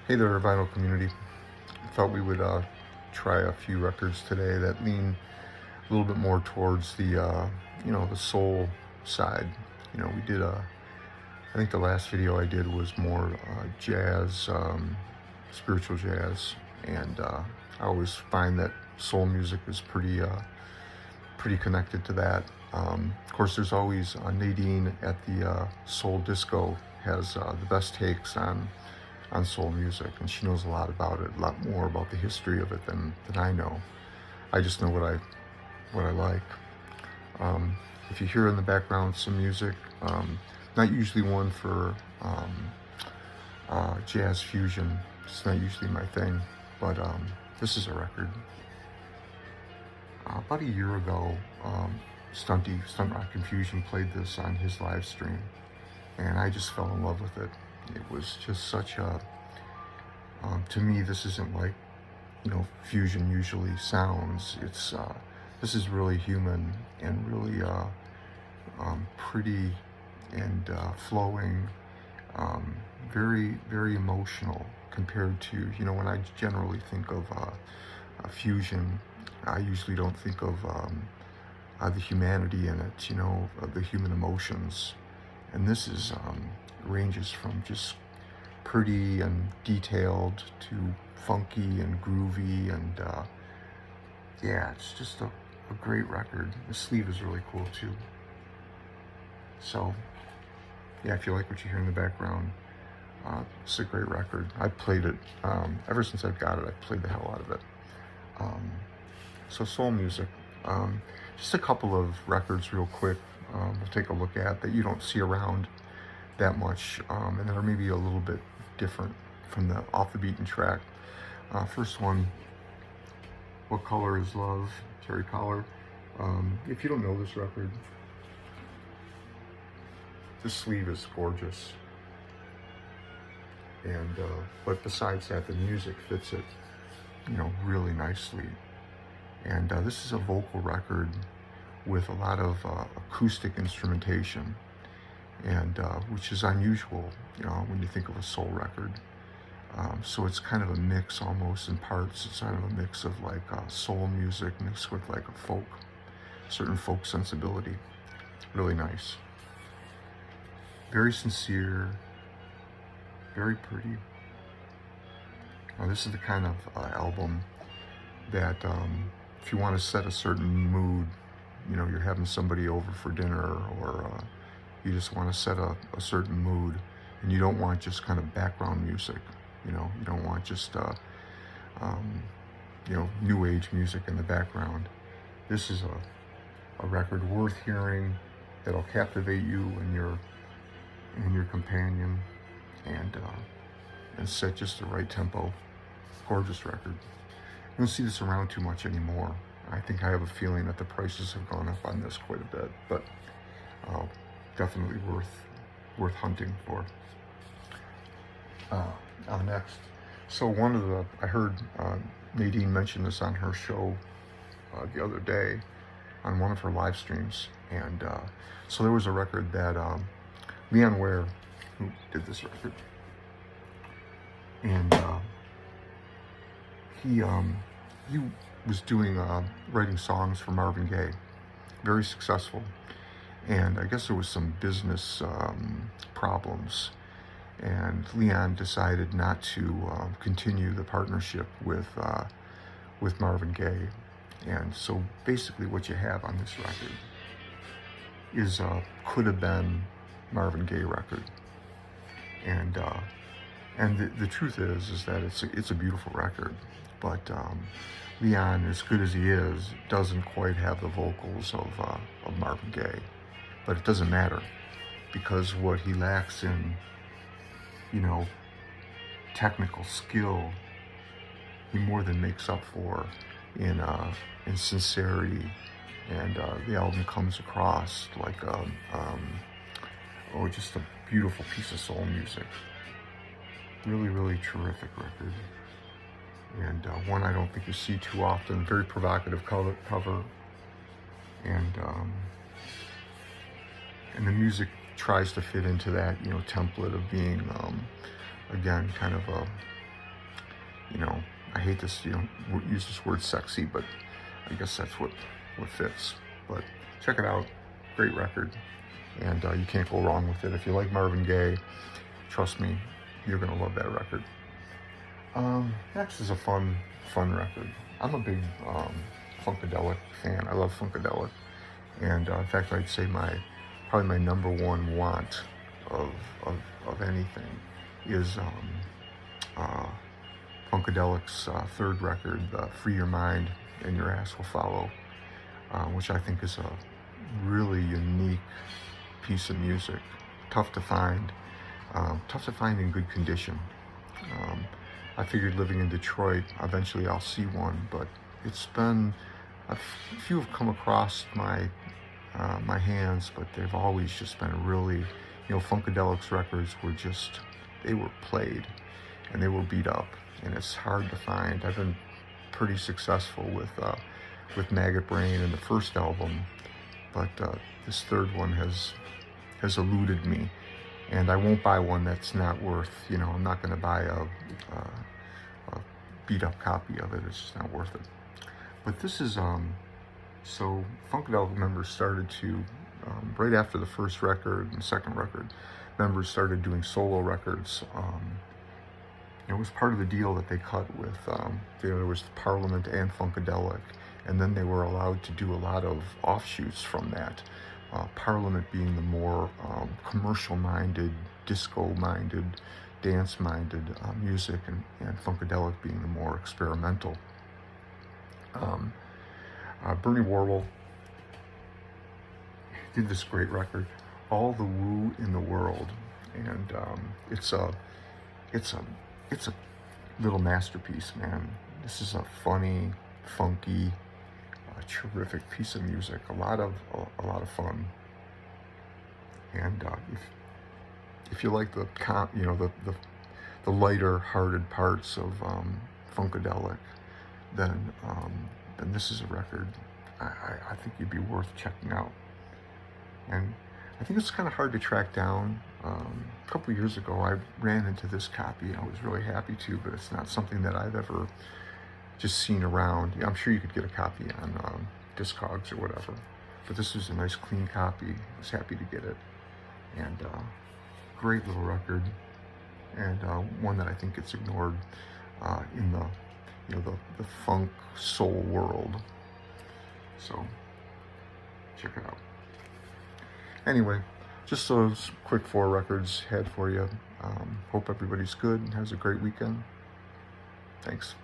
Hey there, vinyl community. I thought we would try a few records today that lean a little bit more towards the soul side. We did I think the last video I did was more jazz, spiritual jazz, and I always find that soul music is pretty connected to that. Of course, there's always Nadine at the Soul Disco has the best takes on soul music, and she knows a lot about it, a lot more about the history of it than I know. I just know what I like. If you hear in the background some music, not usually one for jazz fusion. It's not usually my thing, but this is a record. About a year ago, Stunt Rock Confusion played this on his live stream, and I just fell in love with it. It was just such a, to me, this isn't like, fusion usually sounds. This is really human and really pretty and flowing, very, very emotional compared to, when I generally think of a fusion, I usually don't think of the humanity in it, of the human emotions. And this is ranges from just pretty and detailed to funky and groovy, and yeah, it's just a great record. The sleeve is really cool too. So yeah, if you like what you hear in the background, it's a great record. I've played it ever since I've got it. I've played the hell out of it. So soul music, just a couple of records real quick we'll take a look at that you don't see around that much, and that are maybe a little bit different from the off the beaten track. First one, What Color Is Love, Terry Callier. If you don't know this record, the sleeve is gorgeous, and but besides that, the music fits it, really nicely. And this is a vocal record with a lot of acoustic instrumentation, and which is unusual, when you think of a soul record. So it's kind of a mix almost in parts. It's kind of a mix of like soul music mixed with like a certain folk sensibility. Really nice. Very sincere, very pretty. Now this is the kind of album that if you want to set a certain mood, you're having somebody over for dinner, or you just want to set a certain mood, and you don't want just kind of background music, you don't want just new age music in the background. This is a record worth hearing, that'll captivate you and your companion, and set just the right tempo. Gorgeous record. You don't see this around too much anymore. I think I have a feeling that the prices have gone up on this quite a bit, but definitely worth hunting for. Next, so I heard Nadine mention this on her show the other day on one of her live streams, and so there was a record that Ware, who did this record, and he was doing writing songs for Marvin Gaye, very successful, and I guess there was some business problems, and Leon decided not to continue the partnership with Marvin Gaye. And so basically what you have on this record is could have been Marvin Gaye record, and the truth is that it's a beautiful record, but Leon, as good as he is, doesn't quite have the vocals of Marvin Gaye. But it doesn't matter, because what he lacks in, technical skill, he more than makes up for in sincerity, and the album comes across like just a beautiful piece of soul music. Really, really terrific record, and one I don't think you see too often. Very provocative cover, and the music tries to fit into that, template of being, again, kind of you know, I hate this, you know, use this word sexy, but I guess that's what fits. But check it out, great record, and you can't go wrong with it. If you like Marvin Gaye, trust me, you're gonna love that record. Next is a fun record. I'm a big Funkadelic fan. I love Funkadelic, and in fact, I'd say probably my number one want of anything is Funkadelic's third record, Free Your Mind and Your Ass Will Follow, which I think is a really unique piece of music. Tough to find in good condition. I figured living in Detroit, eventually I'll see one, but it's been, a few have come across my hands, but they've always just been really, you know, Funkadelic's records were just, they were played and they were beat up, and it's hard to find. I've been pretty successful with Maggot Brain and the first album, but this third one has eluded me, and I won't buy one that's not worth, you know, I'm not going to buy a beat up copy of it. It's just not worth it. But this is so Funkadelic members started to right after the first record and second record, members started doing solo records. It was part of the deal that they cut with there was Parliament and Funkadelic, and then they were allowed to do a lot of offshoots from that. Parliament being the more commercial-minded, disco-minded, dance-minded music, and Funkadelic being the more experimental. Bernie Worrell did this great record, All the Woo in the World, and it's a little masterpiece, man. This is a funny, funky, terrific piece of music. A lot of fun. And if you like the lighter-hearted parts of Funkadelic, then this is a record I think you'd be worth checking out. And I think it's kind of hard to track down. A couple of years ago, I ran into this copy. I was really happy to, but it's not something that I've ever just seen around. Yeah, I'm sure you could get a copy on Discogs or whatever. But this was a nice, clean copy. I was happy to get it. And great little record, and one that I think gets ignored in the funk soul world. So check it out. Anyway, just those quick 4 records had for you. Hope everybody's good and has a great weekend. Thanks.